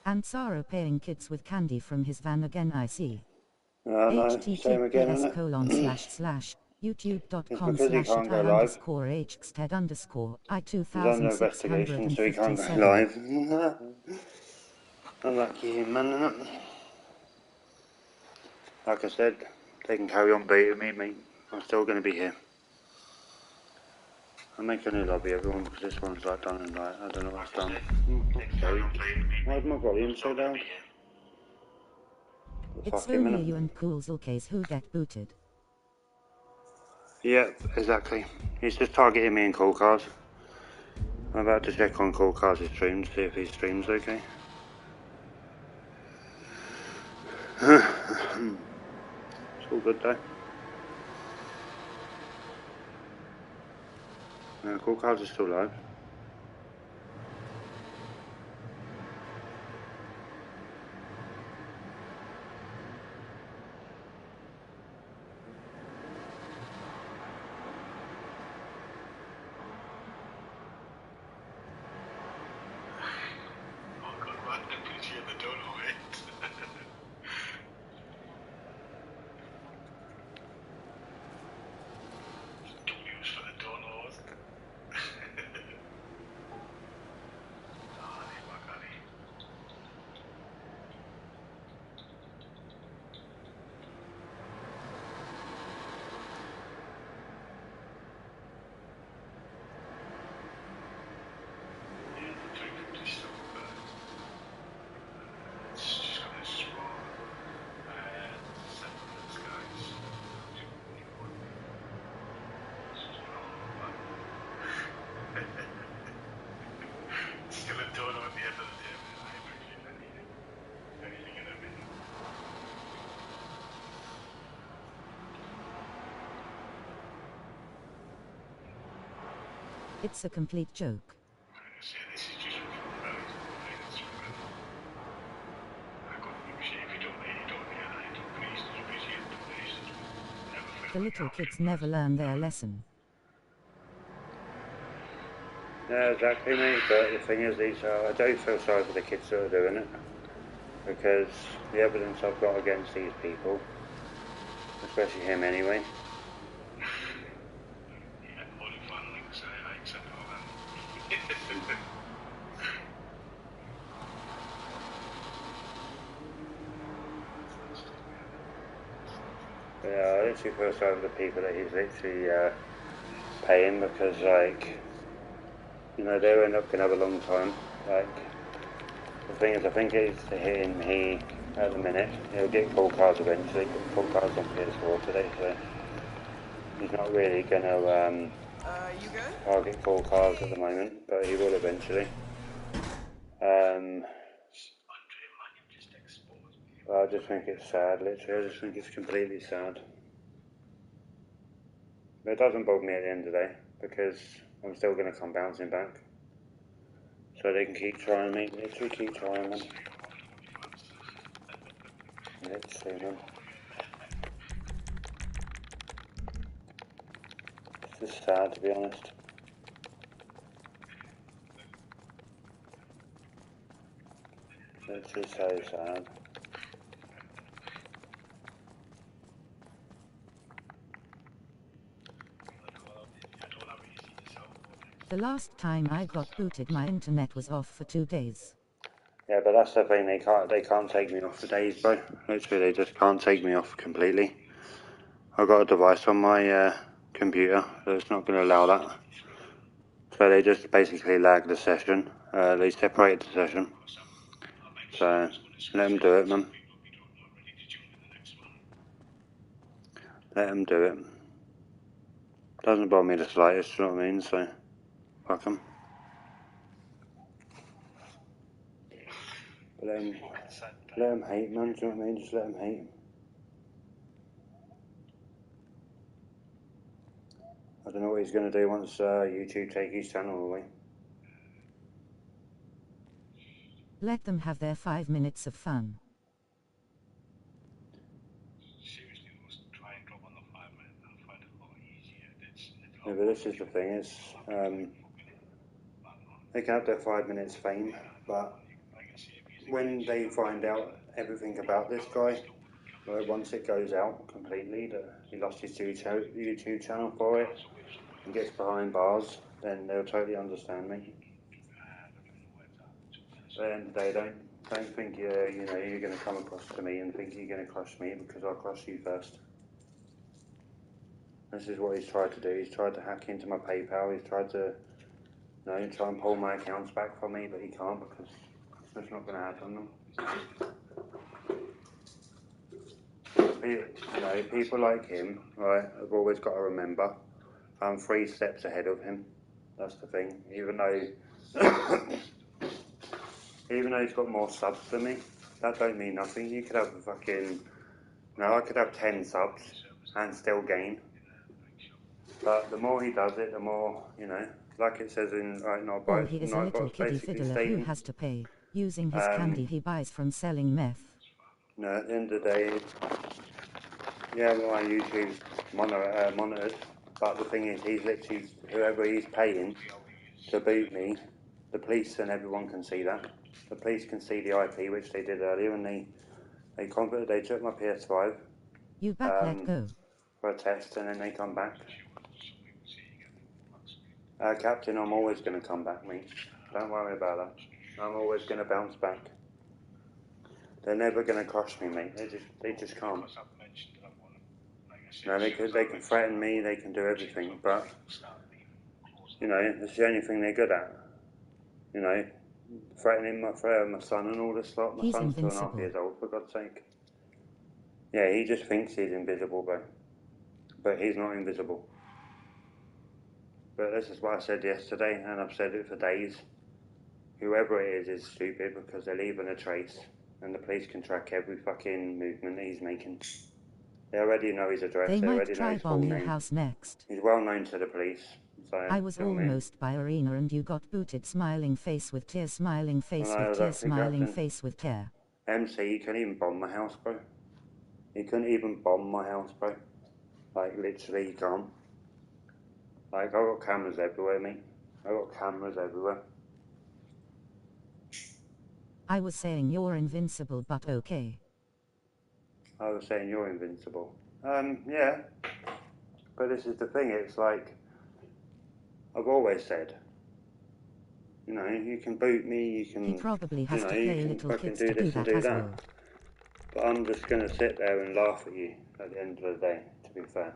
Ansaro paying kids with candy from his van again, I see. No, same again, isn't it? It's because he can't go live. He's under investigation, so he can't go live. Unlucky him, man, isn't it? Like I said, they can carry on beating me, mate. I'm still going to be here. I'm making a new lobby, everyone, because this one's like done and like, I don't know what's done. Sorry. Why is my volume so down? It's only you and Coolzilcase who get booted. Yeah, exactly. He's just targeting me in Cool Cars. I'm about to check on Cool Cars' stream, see if his stream's okay. It's all good though. Cool Cars is still live. It's a complete joke. The little kids never learn their lesson. Yeah, exactly, mate. But the thing is, I do feel sorry for the kids that are doing it, because the evidence I've got against these people, especially him anyway. Yeah, I literally feel sorry for the people that he's literally paying, because, like, you know, they'll end up going to have a long time. Like, the thing is, I think it's he, at the minute, he'll get Cool Cars eventually. Cool Cars on PS4 today, so he's not really going to target Cool Cars at the moment, but he will eventually. But I just think it's sad, literally. I just think it's completely sad. But it doesn't bother me at the end of the day, because I'm still going to come bouncing back. So they can keep trying me, literally keep trying them. Let's see, man. It's just sad, to be honest. It's just so sad. The last time I got booted, my internet was off for 2 days. Yeah, but that's the thing, they can't take me off for days, bro. Literally, they just can't take me off completely. I've got a device on my computer that's not going to allow that. So they just basically lag the session. They separate the session. So let them do it, man. Let them do it. Doesn't bother me the slightest, you know what I mean? So fuck them. Let them hate, man. Do you know what I mean? Just let them hate. I don't know what he's going to do once YouTube take his channel away. Let them have their 5 minutes of fun. Yeah, but this is the thing, is they can have their 5 minutes fame, but when they find out everything about this guy, like once it goes out completely that he lost his YouTube channel for it and gets behind bars, then they'll totally understand me. But at the end of the day, don't think you're going to come across to me and think you're going to crush me, because I'll crush you first. This is what he's tried to do. He's tried to hack into my PayPal. He's tried to, try and pull my accounts back from me, but he can't, because that's not going to happen. People like him, right, have always got to remember I'm 3 steps ahead of him. That's the thing. Even though he's got more subs than me, that don't mean nothing. You could have I could have 10 subs and still gain. But the more he does it, the more, like it says in Or he is a little kiddie fiddler who has to pay, using his candy he buys from selling meth. No, at the end of the day, yeah, my YouTube's monitored, but the thing is, he's literally, whoever he's paying to boot me, the police and everyone can see that. The police can see the IP, which they did earlier, and they took my PS5 Let go. for a test, and then they come back. Captain, I'm always going to come back, mate. Don't worry about that. I'm always going to bounce back. They're never going to crush me, mate. They just can't. No, they can threaten me, they can do everything, but, it's the only thing they're good at. Threatening my son and all this lot. My son's 2.5 years old, for God's sake. Yeah, he just thinks he's invisible, but he's not invisible. But this is what I said yesterday, and I've said it for days. Whoever it is stupid, because they're leaving a trace, and the police can track every fucking movement that he's making. They already know his address. They might already try know his bomb full your name. house next. He's well known to the police. So, I was almost by arena and you got booted. Smiling face with tear. Smiling face with tear. Smiling face with tear. MC, he couldn't even bomb my house, bro. He couldn't even bomb my house, bro. Like, literally, he can't. Like, I've got cameras everywhere, mate. I've got cameras everywhere. I was saying you're invincible, but okay. I was saying you're invincible. Yeah. But this is the thing, it's like, I've always said, you can boot me, you can... He probably has to play little kids to do that as well. But I'm just going to sit there and laugh at you at the end of the day, to be fair.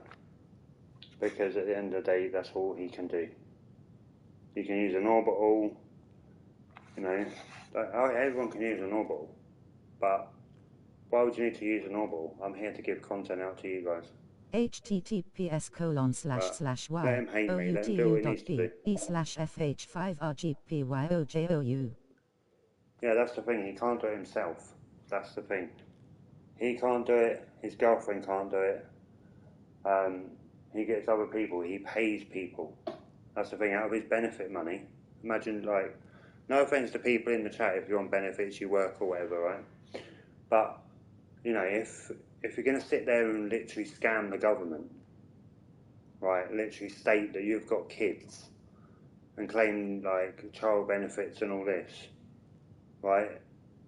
Because at the end of the day, that's all he can do. You can use an orbital, everyone can use an orbital. But why would you need to use an orbital? I'm here to give content out to you guys. https://y.ou.b/f5rgpyojou. Yeah, that's the thing. He can't do it himself. That's the thing. He can't do it. His girlfriend can't do it. He gets other people. He pays people. That's the thing. Out of his benefit money. Imagine, no offense to people in the chat if you're on benefits, you work or whatever, right? But if you're going to sit there and literally scam the government, right, literally state that you've got kids and claim child benefits and all this, right,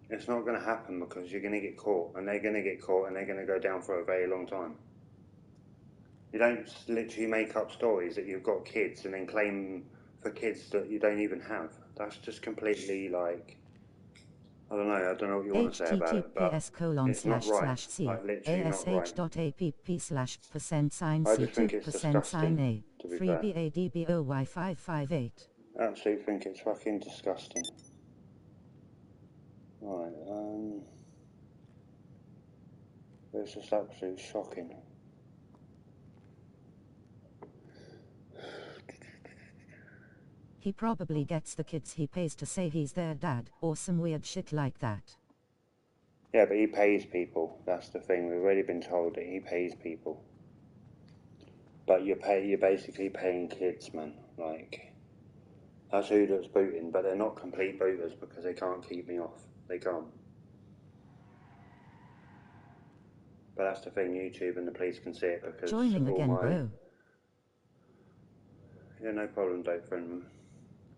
it's not going to happen, because you're going to get caught, and they're going to get caught, and they're going to go down for a very long time. You don't literally make up stories that you've got kids and then claim for kids that you don't even have. That's just completely I don't know what you want to say about it, but it's not right. Literally not right. ash.app/%sign I just think it's C2%sign A, to be 3BADBOY558. Absolutely think it's fucking disgusting. Right, it's just absolutely shocking. He probably gets the kids he pays to say he's their dad, or some weird shit like that. Yeah, but he pays people. That's the thing. We've already been told that he pays people. But you're basically paying kids, man. That's who that's booting, but they're not complete booters because they can't keep me off. They can't. But that's the thing. YouTube and the police can see it because joining again, bro. Yeah, no problem, dope friend.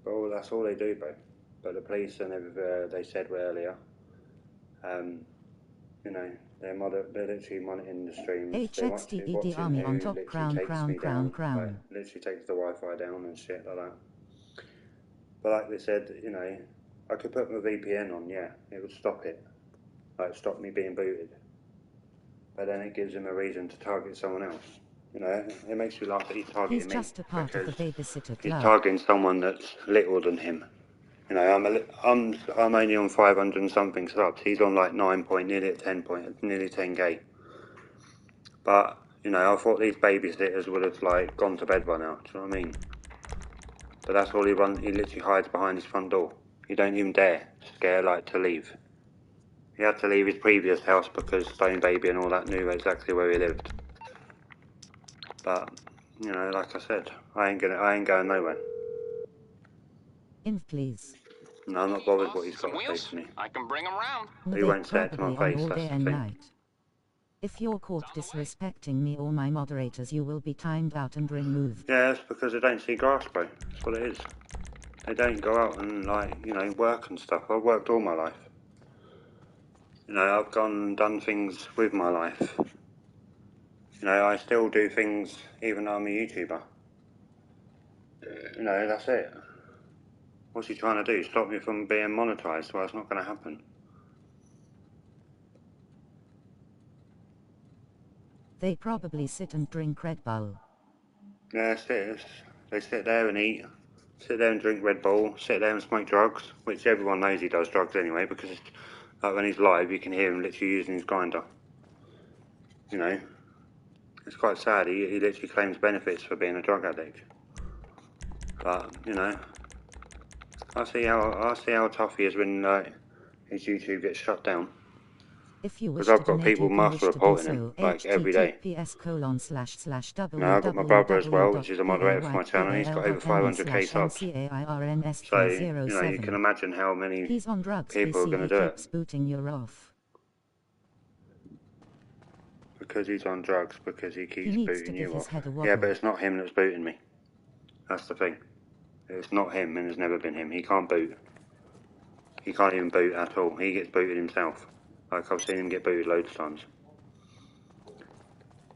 But that's all they do, bro. But the police and they said earlier, You know, they're literally monitoring the streams. They're HXTED watching army who on top, literally crown, takes crown, me crown, down. crown. Literally takes the Wi-Fi down and shit like that. But like they said, you know, I could put my VPN on, yeah, it would stop it. Like, stop me being booted. But then it gives him a reason to target someone else. You know, it makes me laugh that he's targeting He's me. just a part of the Because babysitter he's club. targeting someone that's littler than him. You know, I'm only on 500 and something subs. He's on like 9 point, nearly 10K. But, you know, I thought these babysitters would have like gone to bed by now, do you know what I mean? But that's all he literally hides behind his front door. He don't even dare scare like to leave. He had to leave his previous house because Stone Baby and all that knew exactly where he lived. But, you know, like I said, I ain't going nowhere. Inf, please. No, I'm not bothered what he's got to say to me. I can bring him round. He won't say it to my face, all that's day the and thing. night. If you're caught disrespecting me or my moderators, you will be timed out and removed. Yeah, that's because they don't see grass, bro. That's what it is. They don't go out and, like, you know, work and stuff. I've worked all my life. You know, I've gone and done things with my life. You know, I still do things even though I'm a YouTuber. You know, that's it. What's he trying to do? Stop me from being monetized? Well, it's not going to happen. They probably sit and drink Red Bull. Yeah, that's it. They sit there and eat, sit there and drink Red Bull, sit there and smoke drugs, which everyone knows he does drugs anyway, because like when he's live, you can hear him literally using his grinder. You know, it's quite sad. He literally claims benefits for being a drug addict. But you know, I see how tough he is when his YouTube gets shut down. If you wish Because to I've got donate, people you can master wish to do reporting him so. like every day. https://www.cairns/. You know, I've got my brother as well, which is a moderator for my channel. He's got over 500k subs. So you know, you can imagine how many He's on drugs. people are going to do it. Keeps booting you off. Because he's on drugs, because he keeps booting you off. Head a Yeah, but it's not him that's booting me. That's the thing. It's not him, and it's never been him. He can't boot. He can't even boot at all. He gets booted himself. Like, I've seen him get booted loads of times.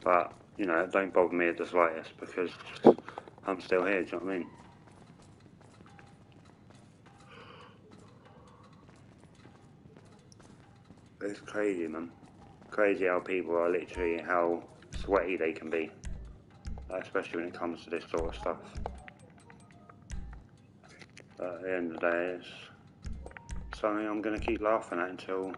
But, you know, it don't bother me at the slightest, because I'm still here, do you know what I mean? It's crazy, man. Crazy how people are literally, how sweaty they can be. Especially when it comes to this sort of stuff. But at the end of the day, it's something I'm going to keep laughing at until...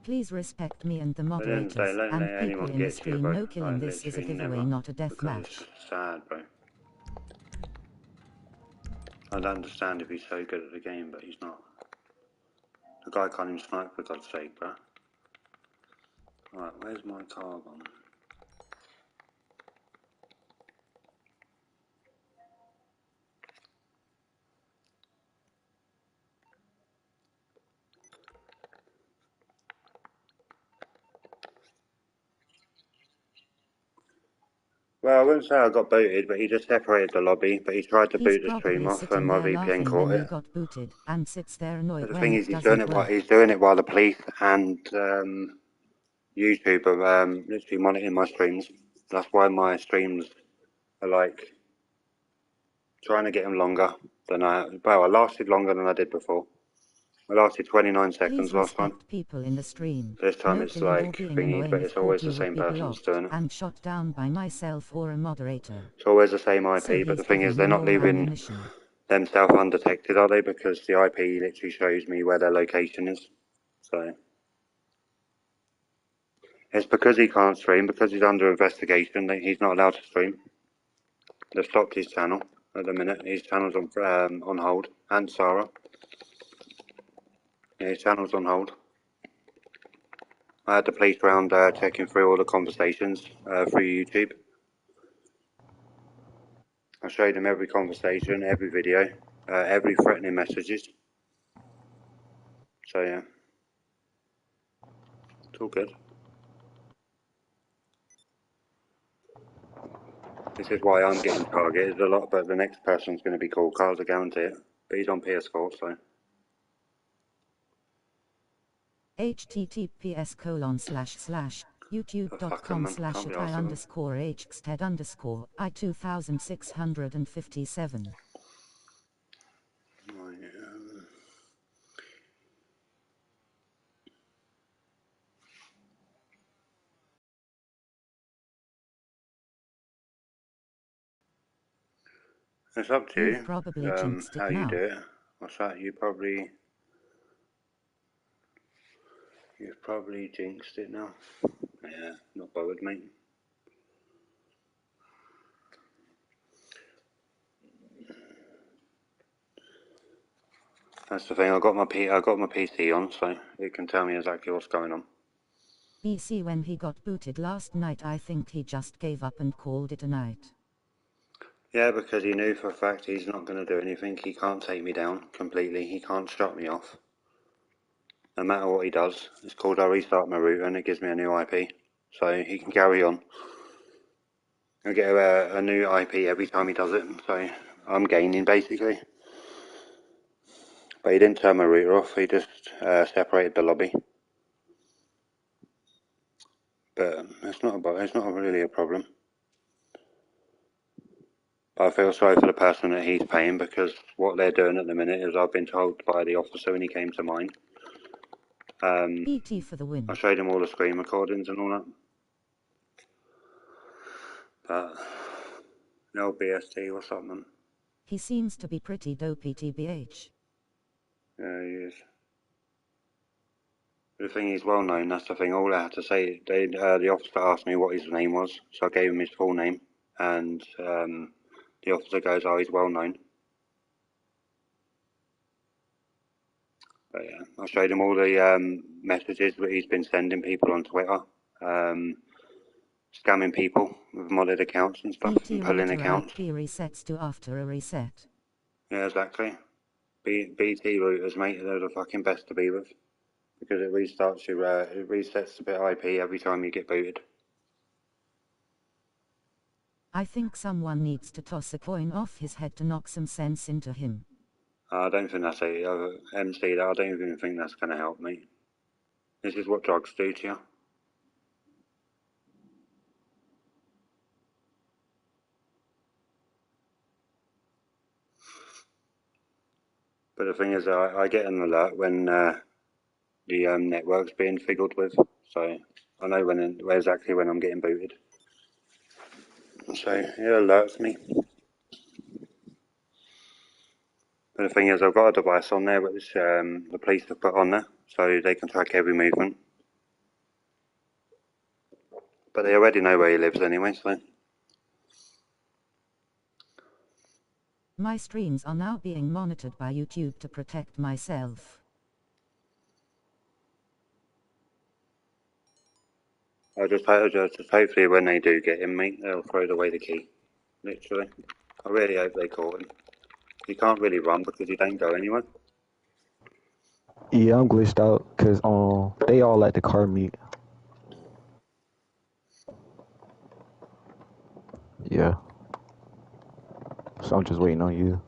Please respect me and the moderators At the end of the day, don't and let people anyone in the get to you, stream. bro. No killing. Like, This is a literally giveaway, never. not a death Because match. it's sad, bro. I don't understand if he's so good at the game, but he's not. The guy can't even snipe, for God's sake, bro. Right, where's my car gone? Well, I wouldn't say I got booted, but he just separated the lobby, but he tried to boot the stream off and my VPN caught it. Got booted and sits there annoyed But the when thing it is, he's doing it while the police and YouTube are literally monitoring my streams. That's why my streams are like trying to get them longer than I lasted longer than I did before. I lasted 29 seconds last time. People in the stream. This time it's like thingy, but it's always the same person that's doing it. And shot down by myself or a moderator. It's always the same IP, but the thing is, they're not leaving themselves undetected, are they? Because the IP literally shows me where their location is. So it's because he can't stream, because he's under investigation. He's not allowed to stream. They've stopped his channel at the minute. His channel's on hold. And Sarah. Yeah, his channel's on hold. I had the police round checking through all the conversations through YouTube. I showed him every conversation, every video, every threatening messages. So yeah, it's all good. This is why I'm getting targeted a lot, but the next person's going to be cool. Carl's a guarantee it. But he's on PS4, so. https://youtube.com/i_hxted_i2657. It's up to You've you. probably jinxed it how you now. do it. What's that? You've probably jinxed it now. Yeah, not bothered, mate. That's the thing. I got my PC on, so it can tell me exactly what's going on. BC, when he got booted last night, I think he just gave up and called it a night. Yeah, because he knew for a fact he's not going to do anything. He can't take me down completely. He can't shut me off. No matter what he does. It's called I restart my router and it gives me a new IP. So he can carry on. I get a new IP every time he does it. So I'm gaining basically. But he didn't turn my router off. He just separated the lobby. But it's not really a problem. But I feel sorry for the person that he's paying, because what they're doing at the minute is, I've been told by the officer when he came to mine. BT for the win. I showed him all the screen recordings and all that. But no BST, what's up, man? He seems to be pretty dopey, TBH. Yeah, he is. The thing is well known, that's the thing. All I had to say, the officer asked me what his name was, so I gave him his full name, and the officer goes, oh, he's well known. But yeah, I showed him all the messages that he's been sending people on Twitter, scamming people with modded accounts and stuff, BT and pulling router accounts. IP resets to after a reset. Yeah, exactly. BT routers, mate, they're the fucking best to be with, because it restarts your, it resets the bit IP every time you get booted. I think someone needs to toss a coin off his head to knock some sense into him. I don't think that's MC. That I don't even think that's going to help me. This is what drugs do to you. But the thing is, I get an alert when the network's being fiddled with, so I know exactly when I'm getting booted. So it alerts me. But the thing is, I've got a device on there which the police have put on there, so they can track every movement. But they already know where he lives anyway, so. My streams are now being monitored by YouTube to protect myself. I just hopefully when they do get him, mate, they'll throw away the key. Literally. I really hope they caught him. He can't really run because he don't go anywhere. Yeah, I'm glitched out because they all at the car meet. Yeah. So I'm just waiting on you.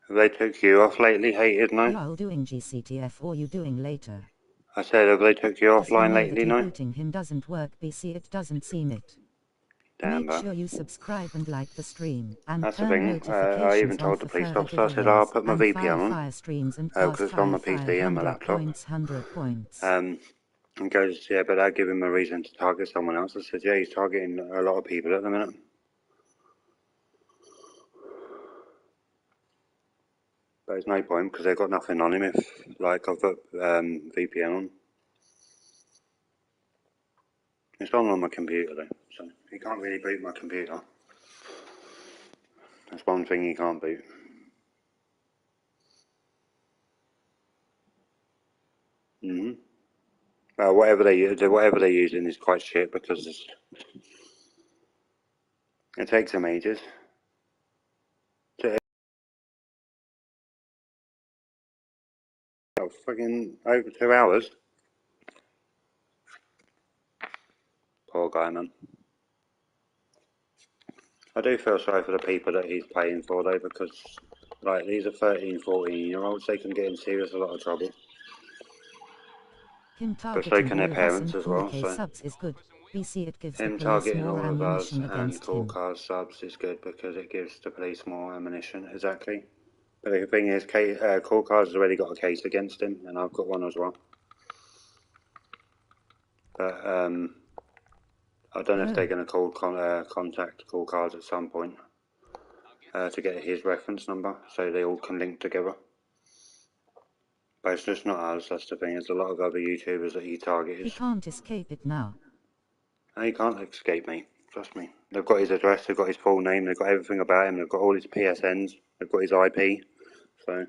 Have they took you off lately, hated no? Lol, doing Gctf, or you doing later? I said, have they took you offline lately, no? Rebooting him doesn't work, BC, it doesn't seem it. Damn, Make sure you subscribe and like the stream, and that's the turn thing. I even notifications on told the for police further officer, I said, I'll giveaways, put my and VPN on, fire streams and because cast it's on my fire PC and my 100 laptop. points, 100 points. And goes, yeah, but I give him a reason to target someone else. I said, yeah, he's targeting a lot of people at the minute. But there's no point, because they've got nothing on him if, like, I've got VPN on. It's on my computer, though, so he can't really boot my computer. That's one thing he can't boot. Whatever they're using is quite shit, because it takes them ages. Fucking over 2 hours. guy, man. I do feel sorry for the people that he's paying for, though, because, like, these are 13, 14-year-olds. They can get in serious a lot of trouble. Him But so targeting can their all of us parents and as Cool well, K so... subs is good. BC it gives the Him police targeting more all of us ammunition and against Cool him. Cars subs is good because it gives the police more ammunition, exactly. But the thing is, Cool Cars has already got a case against him, and I've got one as well. But I don't know if they're going to contact Cool Cars at some point to get his reference number, so they all can link together. But it's just not us, that's the thing. There's a lot of other YouTubers that he targets. He can't escape it now. No, he can't escape me, trust me. They've got his address, they've got his full name, they've got everything about him, they've got all his PSNs, they've got his IP, so...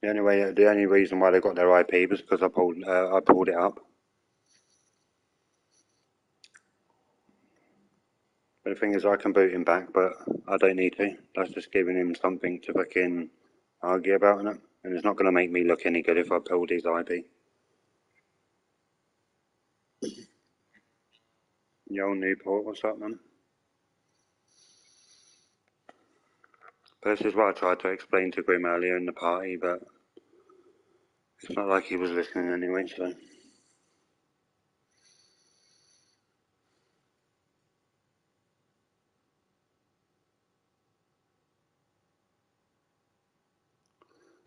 The only reason why they got their IP was because I pulled it up. But the thing is, I can boot him back, but I don't need to. That's just giving him something to fucking argue about, innit? And it's not going to make me look any good if I pulled his IP. Yo, Newport, what's up, man? But this is what I tried to explain to Grim earlier in the party, but it's not like he was listening anyway, so...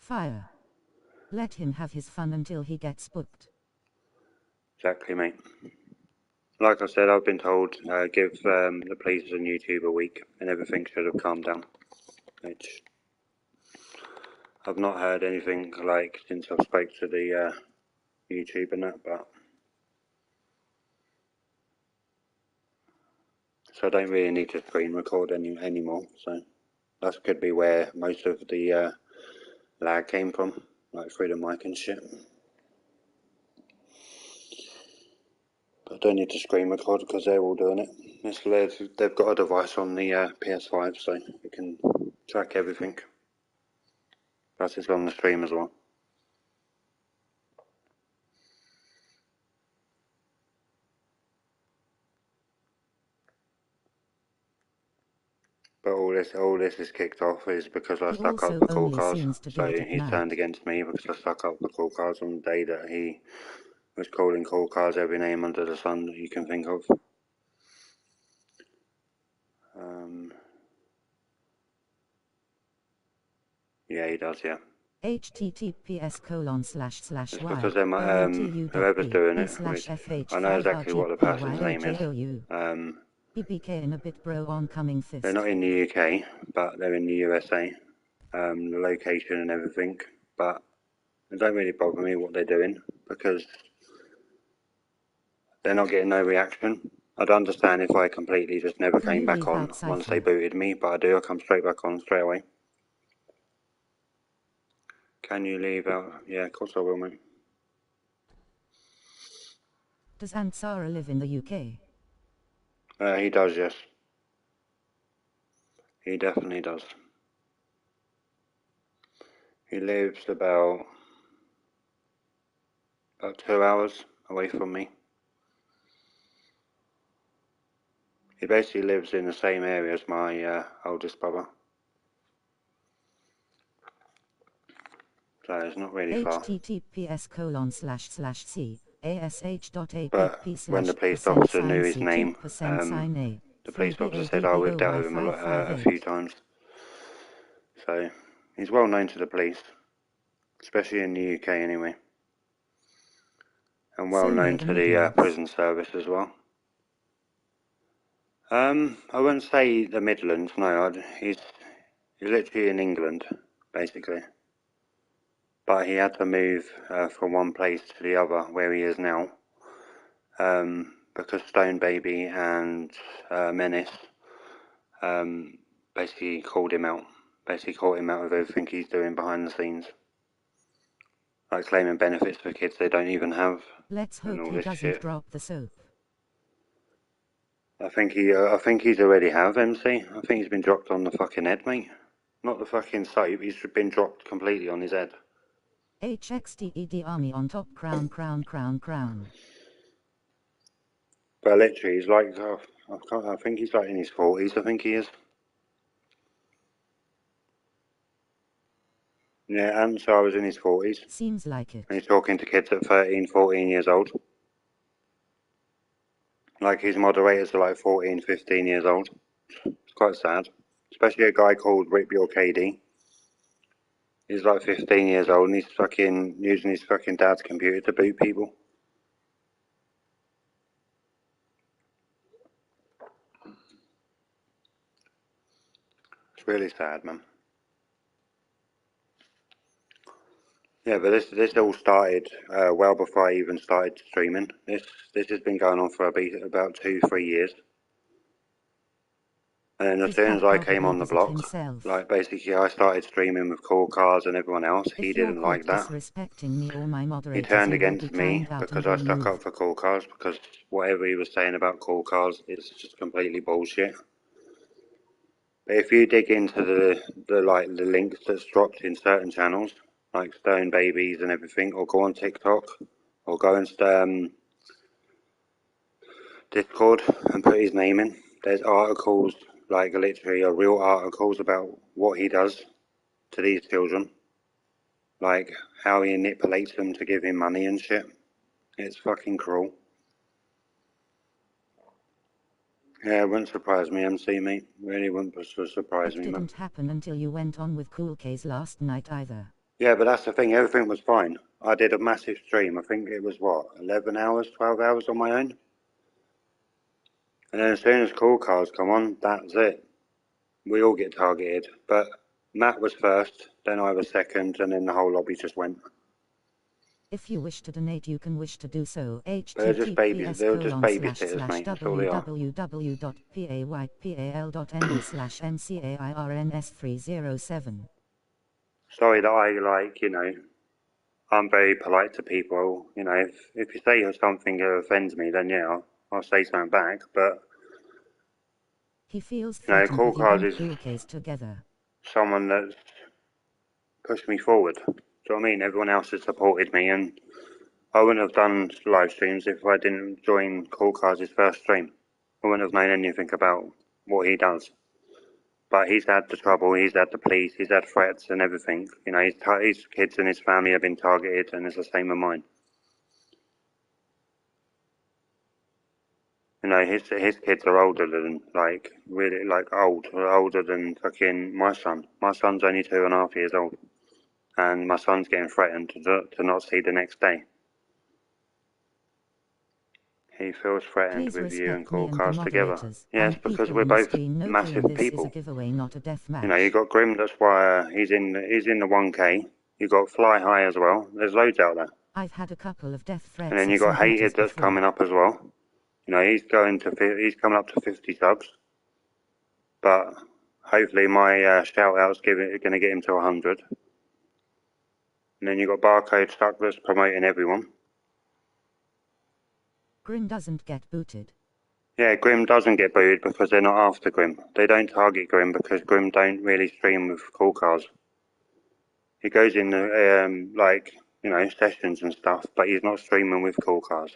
Fire. Let him have his fun until he gets booked. Exactly, mate. Like I said, I've been told, give the police and YouTube a week, and everything should have calmed down. Which... I've not heard anything, like, since I spoke to the YouTube and that, but... So I don't really need to screen record anymore, so... That could be where most of the lag came from, like through the mic and shit. But I don't need to screen record because they're all doing it. They've got a device on the PS5, so you can track everything. Plus it's on the stream as well. But all this is kicked off is because I He stuck up also the Cool only Cars. seems to do So it at he's night. turned against me because I stuck up the Cool Cars on the day that he was calling Cool Cars every name under the sun that you can think of. Yeah, he does, yeah. https:// It's because whoever's doing it, which I know exactly what the person's name is. BBK in a bit bro oncoming fist. They're not in the UK, but they're in the USA. The location and everything, but it don't really bother me what they're doing because they're not getting no reaction. I'd understand if I completely just never came back on once they booted me, but I do. I come straight back on straight away. Can you leave out? Yeah, of course I will, mate. Does Ansara live in the UK? He does, yes. He definitely does. He lives about 2 hours away from me. He basically lives in the same area as my oldest brother. So it's not really far. https://c/ash.app/. But when the police officer knew his name, the police officer said, "Oh, we've dealt with him a few times." So he's well known to the police, especially in the UK anyway, and well known to the prison service as well. I wouldn't say the Midlands. No, he's literally in England, basically. But he had to move from one place to the other, where he is now, because Stone Baby and Menace basically called him out. Basically caught him out of everything he's doing behind the scenes. Like claiming benefits for kids they don't even have. Let's hope he doesn't drop the soap. I think he's already have, MC. I think he's been dropped on the fucking head, mate. Not the fucking soap, he's been dropped completely on his head. HXTED army on top, crown. But literally, he's like, I think he's like in his 40s, I think he is. Yeah, and so I was in his 40s. Seems like it. And he's talking to kids at 13, 14 years old. Like his moderators are like 14, 15 years old. It's quite sad. Especially a guy called Rip Your KD. He's like 15 years old and he's fucking using his fucking dad's computer to boot people. It's really sad, man. Yeah, but this all started well before I even started streaming. This has been going on for about 2-3 years. And as His soon dad as I came probably on the does it block, himself. like basically I started streaming with Cool Cars and everyone else. He If you're didn't caught like that. disrespecting me or my He moderators, turned you will be against me timed out because and I stuck removed. up for Cool Cars, because whatever he was saying about Cool Cars is just completely bullshit. But if you dig into the links that's dropped in certain channels, like Stone Babies and everything, or go on TikTok, or go and Discord and put his name in, there's articles, like literally are real articles about what he does to these children, like how he manipulates them to give him money and shit. It's fucking cruel. Yeah, it wouldn't surprise me, MC, mate. Really wouldn't surprise It me, man. didn't happen until you went on with Cool K's last night either. Yeah, but that's the thing, everything was fine. I did a massive stream, I think it was what, 11 hours, 12 hours on my own? And then as soon as Cool Cars come on, that's it. We all get targeted. But Matt was first, then I was second, and then the whole lobby just went. If you wish to donate, you can wish to do so. They're just babies, they're just babysitters, mate, that's all they are. www.paypal.me/mcairns307. Sorry that I'm very polite to people. If you say something that offends me, then yeah, I'll say something back. But He feels threatened Cool with you Cars and is Cool K's together. someone that's pushed me forward. Do you know what I mean? Everyone else has supported me, and I wouldn't have done live streams if I didn't join Cool Cars' first stream. I wouldn't have known anything about what he does. But he's had the trouble, he's had the police, he's had threats and everything. His kids and his family have been targeted, and it's the same with mine. His kids are older than, really, older than fucking my son. My son's only 2.5 years old. And my son's getting threatened to not see the next day. He feels threatened Please with you and respect me Cool and the Cars together. moderators. Yes, And because people we're on the both screen know massive this is a people. giveaway, not a death match. You got Grim, that's why he's in the 1K. You got Fly High as well. There's loads out there. I've had a couple of death threats. And then of you got some Hated booters that's before. coming up as well. He's coming up to 50 subs. But hopefully my shout out's going to get him to 100. And then you got Barcode Stuck that's promoting everyone. Grim doesn't get booted. Yeah, Grim doesn't get booed because they're not after Grim. They don't target Grim because Grim don't really stream with Cool Cars. He goes in sessions and stuff, but he's not streaming with Cool Cars.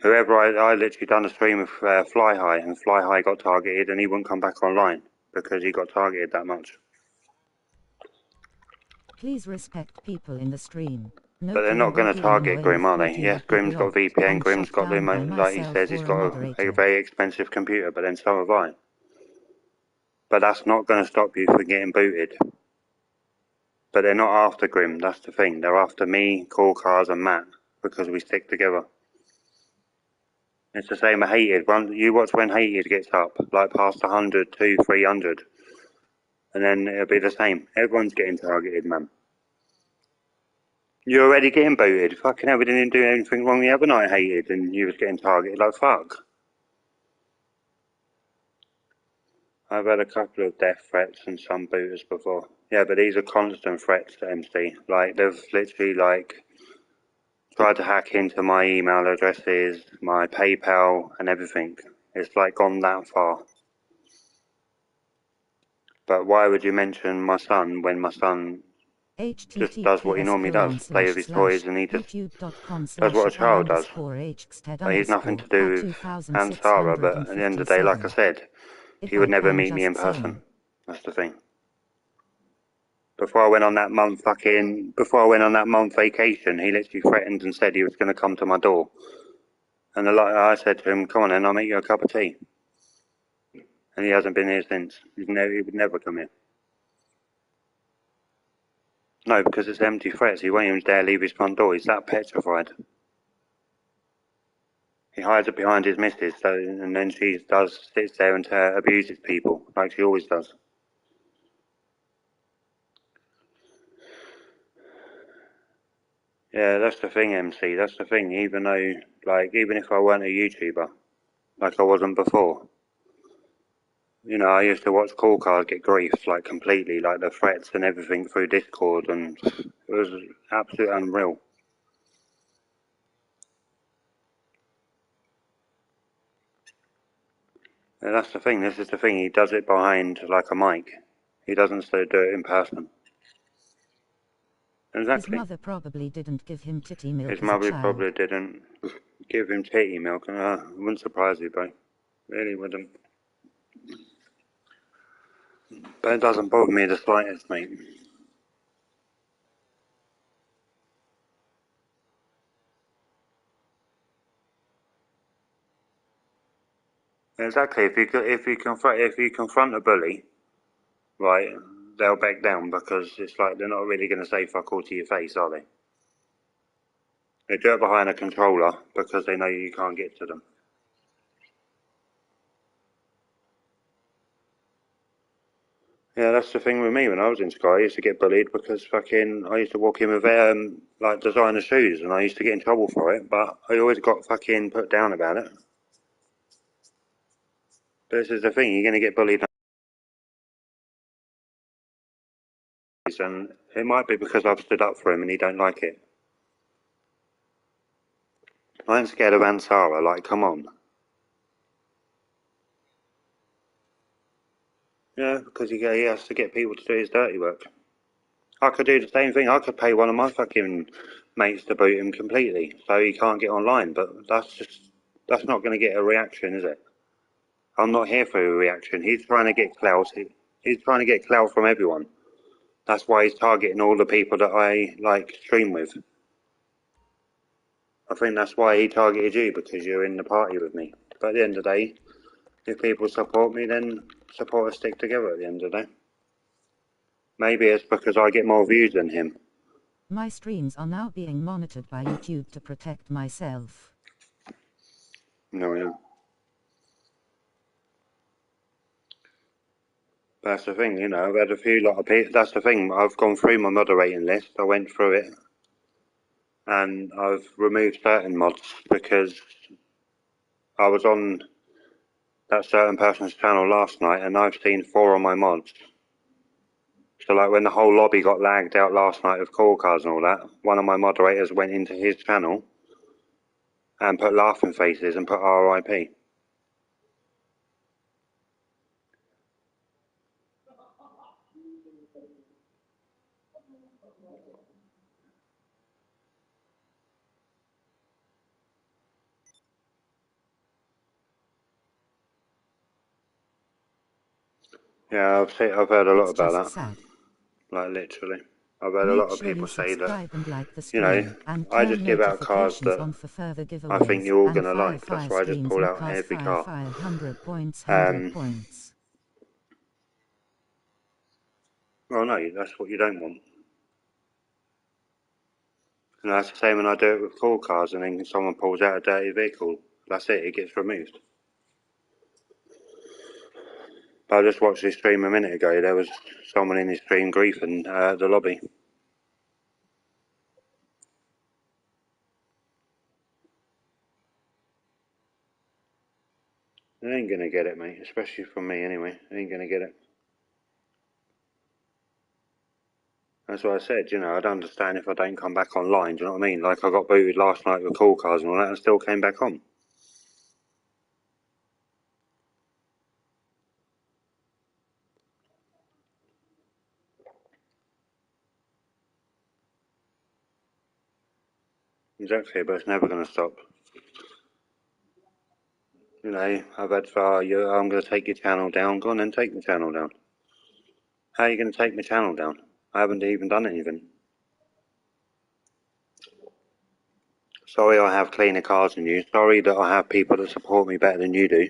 Whoever I literally done a stream with Fly High, and Fly High got targeted, and he wouldn't come back online because he got targeted that much. Please respect people in the stream. No, But they're not going to target Grim, are they? Yes, Grim's got VPN, Grim's got like he says, he's got a very expensive computer, but then so have I. But that's not going to stop you from getting booted. But they're not after Grim, that's the thing. They're after me, Cool Cars, and Matt, because we stick together. It's the same with Hated. You watch when Hated gets up, like past 100, 200, 300. And then it'll be the same. Everyone's getting targeted, man. You're already getting booted. Fucking hell, we didn't do anything wrong the other night, Hated, and you was getting targeted. Like, fuck. I've had a couple of death threats and some booters before. Yeah, but these are constant threats to MC. Like, they've literally, tried to hack into my email addresses, my PayPal, and everything. It's, gone that far. But why would you mention my son when my son just does what he normally does, play with his toys, and he just does what a child does. But he's nothing to do with Aunt Sarah, but at the end of the day, like I said, he would never meet me in person. That's the thing. Before I went on that month vacation, he literally threatened and said he was going to come to my door. And I said to him, come on then, I'll make you a cup of tea. And he hasn't been here since. He would never come here. No, because it's empty threats. He won't even dare leave his front door. He's that petrified. He hides it behind his missus, and then she sits there and abuses people, like she always does. Yeah, that's the thing, MC. That's the thing. Even if I weren't a YouTuber, like I wasn't before, I used to watch Call Cars get griefed, like completely, like the threats and everything through Discord, and it was absolutely unreal. Yeah, that's the thing. This is the thing. He does it behind like a mic. He doesn't do it in person. Exactly. His mother probably didn't give him titty milk. His mother probably didn't give him titty milk. It wouldn't surprise you, bro. Really wouldn't. But it doesn't bother me the slightest, mate. Exactly. If you confront a bully, right, they'll back down because it's like they're not really going to say fuck all to your face, are they? They do it behind a controller because they know you can't get to them. Yeah, that's the thing with me. When I was in Sky, I used to get bullied because I used to walk in with like designer shoes, and I used to get in trouble for it. But I always got fucking put down about it. But this is the thing: you're going to get bullied, and it might be because I've stood up for him and he don't like it. I ain't scared of Ansara. Like, come on. Yeah, because he has to get people to do his dirty work. I could do the same thing. I could pay one of my fucking mates to boot him completely, so he can't get online. But that's not going to get a reaction, is it? I'm not here for a reaction. He's trying to get clout. He's trying to get clout from everyone. That's why he's targeting all the people that I stream with. I think that's why he targeted you, because you're in the party with me. But at the end of the day, if people support me, then support us stick together at the end of the day. Maybe it's because I get more views than him. My streams are now being monitored by YouTube to protect myself. No, yeah. That's the thing, I've had a lot of people. That's the thing. I've gone through my moderating list. I went through it, and I've removed certain mods because I was on that certain person's channel last night, and I've seen 4 of my mods. So, like, when the whole lobby got lagged out last night of call cards and all that, one of my moderators went into his channel and put laughing faces and put RIP. Yeah, I've heard a lot about that. Sad. Like, literally. I've heard a lot of people say that, like I just give out cars that I think you're all going to like. That's why I just pull out every car. Well, no, that's what you don't want. And that's the same when I do it with call cars, and then someone pulls out a dirty vehicle. That's it gets removed. But I just watched his stream a minute ago. There was someone in his stream griefing the lobby. They ain't gonna get it, mate. Especially from me, anyway. They ain't gonna get it. That's what I said, I don't understand if I don't come back online, do you know what I mean? Like, I got booted last night with call cars and all that, and still came back on. Exactly, but it's never going to stop. You know, I've had I'm going to take your channel down. Go on then, take the channel down. How are you going to take my channel down? I haven't even done anything. Sorry I have cleaner cars than you. Sorry that I have people that support me better than you do.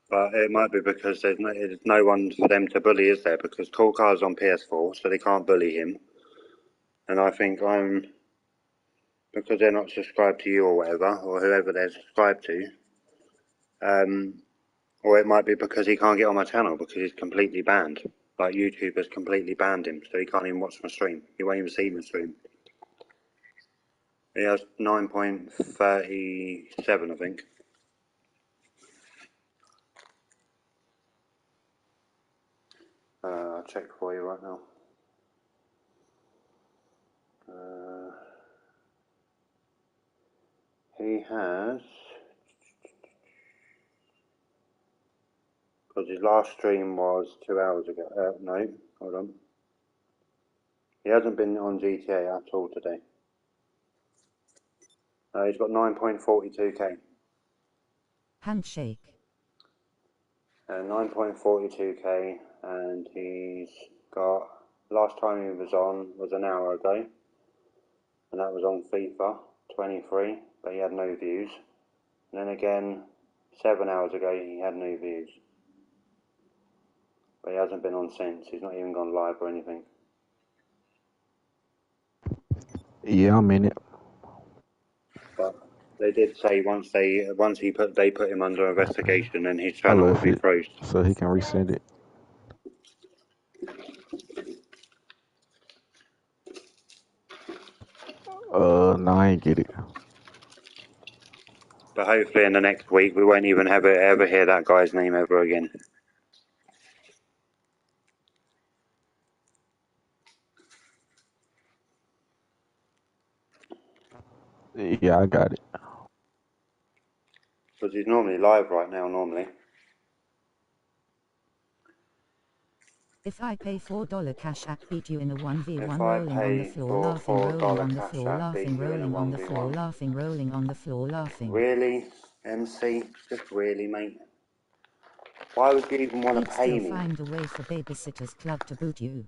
But it might be because there's no one for them to bully, is there? Because Cool Car's on PS4, so they can't bully him. And I think because they're not subscribed to you or whatever, or whoever they're subscribed to, or it might be because he can't get on my channel because he's completely banned. Like YouTube has completely banned him, so he can't even watch my stream. He won't even see my stream. He has 9.37, I think. I'll check for you right now. He has, because his last stream was 2 hours ago. No, hold on. He hasn't been on GTA at all today. He's got 9.42k. Handshake. 9.42k, and he's got, last time he was on was an hour ago, and that was on FIFA 23, but he had no views. And then again, 7 hours ago, he had no views. But he hasn't been on since. He's not even gone live or anything. Yeah, I'm in it. But they did say once they put him under investigation, and his I channel would left be it frozen. so he can resend it. No, I ain't get it. But hopefully in the next week we won't even ever hear that guy's name ever again. Yeah, I got it. Because he's normally live right now, normally. If I pay $4 cash app, beat you in a 1v1, If I rolling on the pay floor, for laughing, rolling $4 on the cash floor, app, beat laughing, you in a rolling on the floor, 1v1. laughing, rolling on the floor, laughing. Really, MC? Just really, mate? Why would you even want He'd to pay still me? find a way for Babysitters Club to boot you.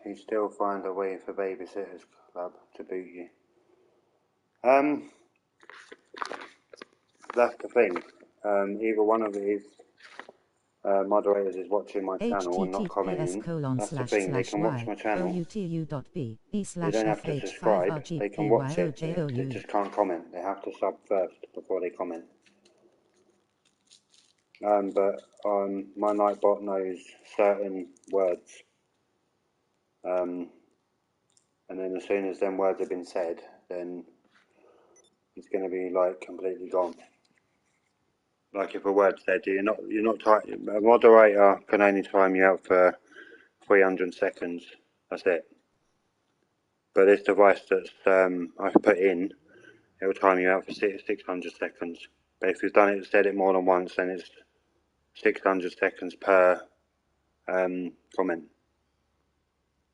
He'd still find a way for Babysitters Club to boot you. That's the thing. Either one of his moderators is watching my channel and not commenting. That's the thing. They can watch my channel. They don't have to subscribe. They can watch it. They just can't comment. They have to sub first before they comment. But my Nightbot knows certain words. And then as soon as them words have been said, then it's going to be like completely gone. Like if a word said, a moderator can only time you out for 300 seconds. That's it. But this device that's I put in, it will time you out for 600 seconds. But if you've said it more than once, then it's 600 seconds per comment.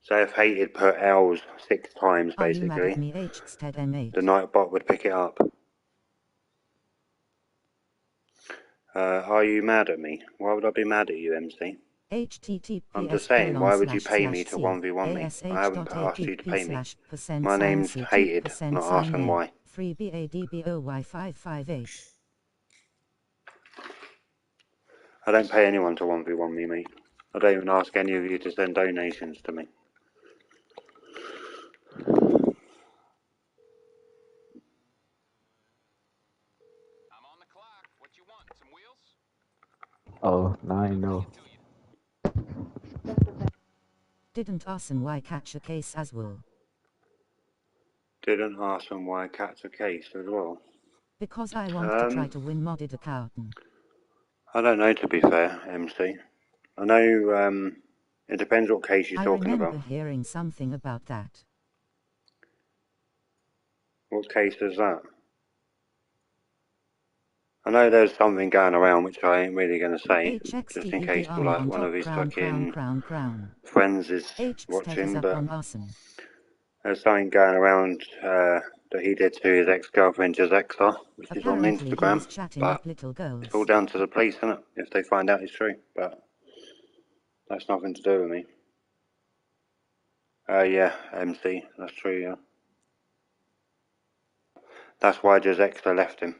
So if hated put L's 6 times, basically, the Nightbot would pick it up. Are you mad at me? Why would I be mad at you, MC? I'm just saying, why would you pay me to 1v1 me? I haven't asked you to pay me. My name's Hated, not asking why. 3BADBOY558. I don't pay anyone to 1v1 me, mate. I don't even ask any of you to send donations to me. Oh, no, I ain't know. Didn't ask him why catch a case as well. Didn't ask them why cat's a case as well. Because I want to try to win modded account. I don't know, to be fair, MC. I know it depends what case you're talking about. I remember hearing something about that. What case is that? I know there's something going around which I ain't really going to say, just in case HXTEV army like on one of top his crown fucking friends is Hxted is watching, up but on arson. there's something going around that he did to his ex-girlfriend Gctf, which is on Apparently he Instagram, was chatting but up little it's all girls. down to the police, isn't it, if they find out it's true, but that's nothing to do with me. Yeah, MC, that's true, yeah. That's why Gctf left him,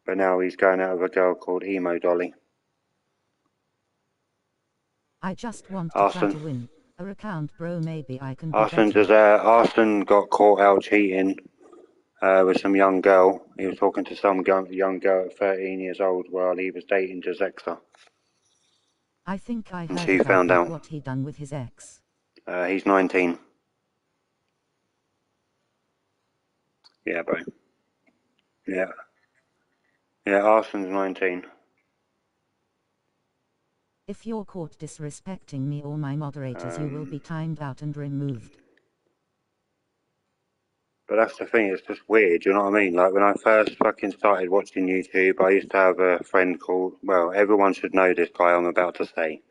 but now he's going out with a girl called Emo Dolly. I just want to try to win. A recount, bro, maybe I can be better. Arson got caught out cheating with some young girl. He was talking to some young girl at 13 years old while he was dating Gctf. I think I And heard she about found that, out. what he done with his ex. He's 19. Yeah, bro. Yeah. Yeah, Arson's 19. If you're caught disrespecting me or my moderators, you will be timed out and removed. But that's the thing, it's just weird, you know what I mean? Like, when I first fucking started watching YouTube, I used to have a friend called, well, everyone should know this guy I'm about to say.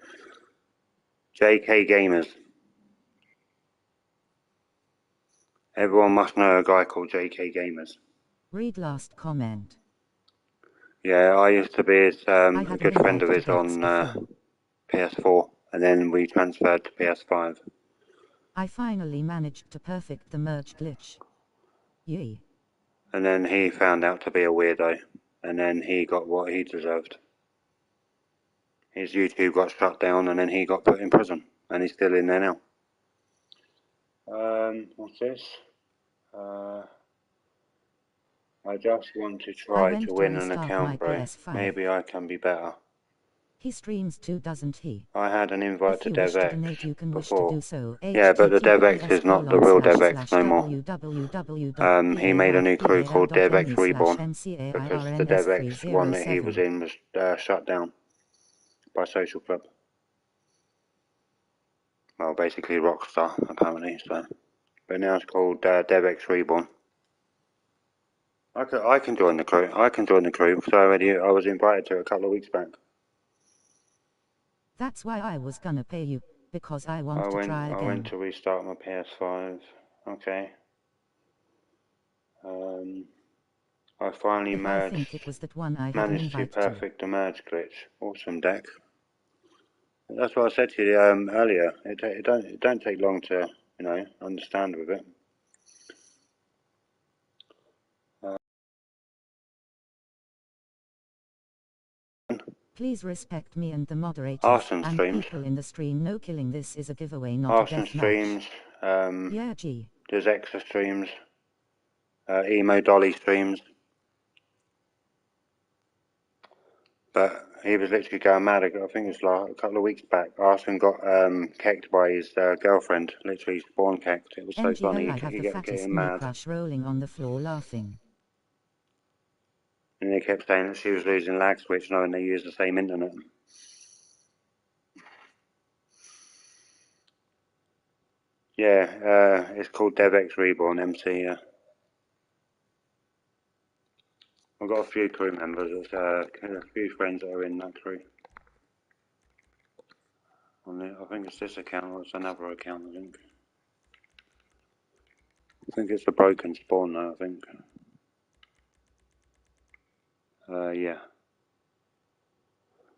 JK Gamers. Everyone must know a guy called JK Gamers. Read last comment. Yeah, I used to be a good friend of his on before. PS4, and then we transferred to PS5. I finally managed to perfect the merge glitch. Yee. And then he found out to be a weirdo, and then he got what he deserved. His YouTube got shut down, and then he got put in prison, and he's still in there now. What's this? I just want to try to win an account, bro. PS5. Maybe I can be better. He streams too, doesn't he? I had an invite to DevX you can before. Wish to do so. Yeah, but the DevX is not the real DevX no more. He made a new crew called DevX Reborn, because the DevX one that he was in was shut down by Social Club. Well, basically Rockstar, apparently, so. But now it's called DevX Reborn. I can join the crew. I can join the crew, because I was invited to a couple of weeks back. That's why I was gonna pay you, because I want to try again. I went to restart my PS5. Okay. I finally managed to perfect the merge glitch. Awesome, deck. That's what I said to you earlier. It don't take long to understand with it. Please respect me and the moderators Arson and streams. people in the stream. No killing. This is a giveaway, not Arson a death streams. match. Yeah, G. There's extra streams. Emo Dolly streams. But he was literally going mad. I think it was like a couple of weeks back. Arson got kecked by his girlfriend. Literally spawn kecked. It was so funny. I have the fattest mad. crush rolling on the floor laughing. And they kept saying that she was losing lag switch knowing they use the same internet. Yeah, it's called DevX Reborn, MC, yeah. I've got a few crew members, a few friends that are in that crew. I think it's this account, or it's another account, I think. I think it's a broken spawn though, I think. Yeah.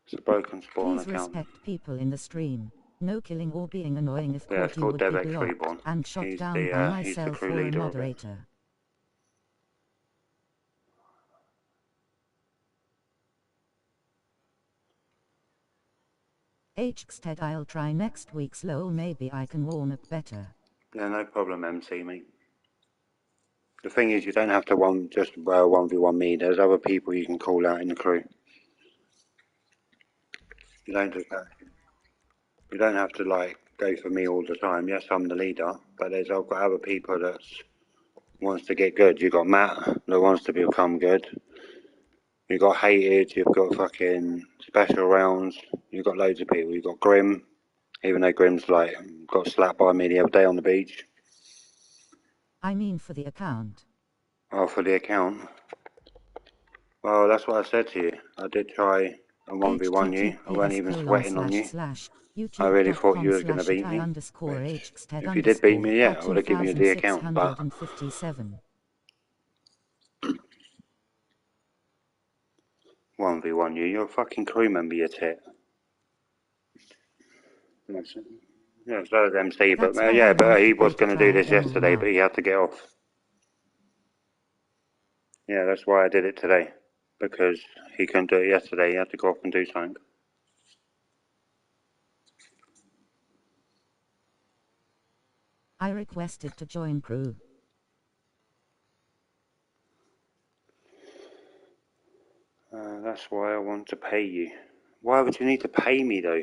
It's a broken spawn account. Please respect people in the stream. No killing or being annoying. If caught, you would be blocked Reborn. And shot down by myself or a moderator. Hxted, I'll try next week's lol. Maybe I can warm up better. Yeah, no problem, MC, mate. The thing is, you don't have to 1v1 me. There's other people you can call out in the crew. You don't just you don't have to like go for me all the time. Yes, I'm the leader, but I've got other people that wants to get good. You've got Matt that wants to become good. You've got Hated. You've got fucking Special Rounds. You've got loads of people. You've got Grim, even though Grim's like got slapped by me the other day on the beach. I mean for the account. Oh, for the account. Well, that's what I said to you. I did try and 1v1 you. I weren't even sweating on you. I really thought you was going to beat me. If you did beat me, yeah, I would have given you the account, but... 1v1 you, you're a fucking crew member, you tit. Yeah, so is MC, but yeah, but he was going to do this yesterday, but he had to get off. Yeah, that's why I did it today, because he couldn't do it yesterday, he had to go off and do something. I requested to join crew. That's why I want to pay you. Why would you need to pay me though?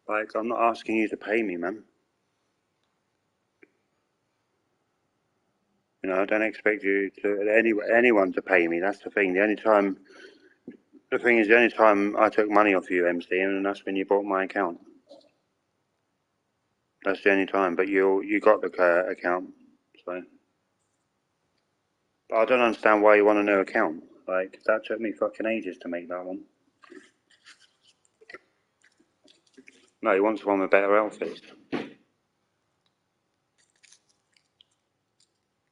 Like, I'm not asking you to pay me, man. You know, I don't expect you to anyone to pay me. That's the thing. The only time I took money off you, MC, and that's when you bought my account. That's the only time. But you got the account, so. But I don't understand why you want a new account. Like, that took me fucking ages to make that one. No, he wants one with better outfits.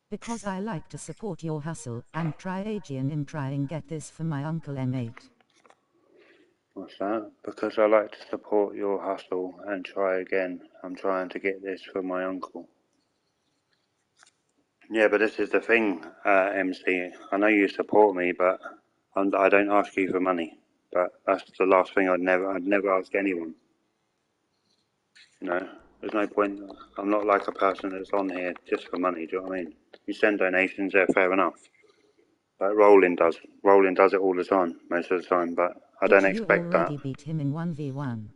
Because I like to support your hustle, and try Aegean in trying get this for my uncle M8. What's that? Because I like to support your hustle and try again. I'm trying to get this for my uncle. Yeah, but this is the thing, MC. I know you support me, but I don't ask you for money. But that's the last thing I'd never ask anyone. You know, there's no point. I'm not like a person that's on here just for money. Do you know what I mean? You send donations, they're fair enough. Like Roland does. Roland does it all the time, most of the time. But I don't expect that. You already beat him in 1v1.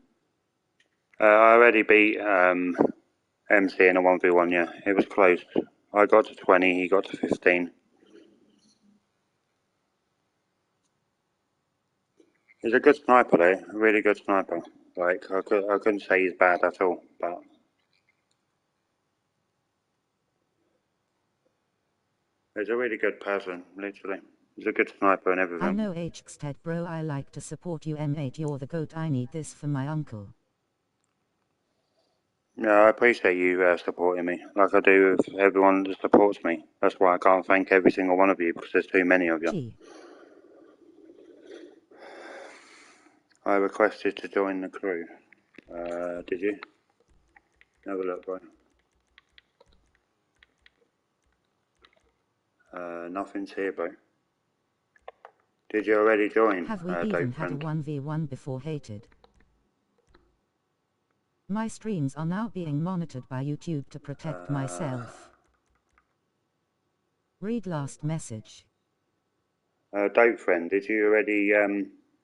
I already beat MC in a 1v1. Yeah, it was close. I got to 20. He got to 15. He's a good sniper though, a really good sniper. Like, I couldn't say he's bad at all, but... He's a really good person, literally. He's a good sniper and everything. I know Gctf bro, I like to support you M8, you're the goat, I need this for my uncle. Yeah, I appreciate you supporting me, like I do with everyone that supports me. That's why I can't thank every single one of you, because there's too many of you. I requested to join the crew. Did you? Have a look, bro. Nothing's here, bro. Did you already join? Have we even had a 1v1 before, hated? My streams are now being monitored by YouTube to protect myself. Read last message. Dope friend, did you already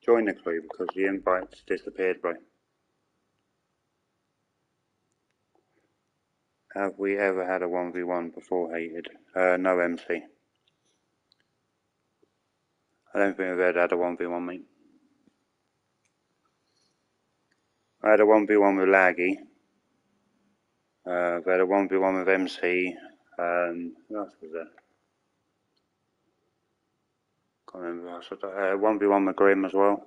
join the crew? Because the invite's disappeared, bro. Have we ever had a 1v1 before, hated? No, MC. I don't think we've ever had a 1v1, mate. I had a 1v1 with Laggy. I've had a 1v1 with MC. Who else was there? Can't remember who else was there. 1v1 with Grim as well.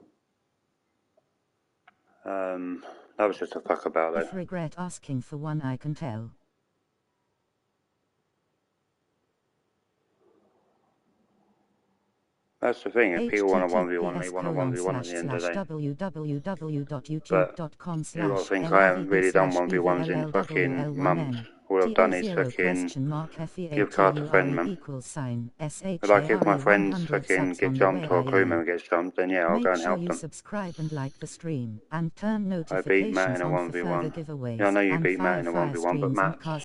That was just a fuck about though. If regret asking for one, I can tell. That's the thing, if people want a 1v1, they want a 1v1 at the end of the day. www.youtube.com/LVVVLL1N. You gotta think I haven't really done 1v1s in fucking months. All I've done is fucking give card to friend, man. But like if my friends fucking get jumped or a crew member gets jumped, then yeah, I'll go and help them. Subscribe and like the stream and turn I beat Matt in a 1v1. Yeah, I know you beat Matt in a 1v1, but Matt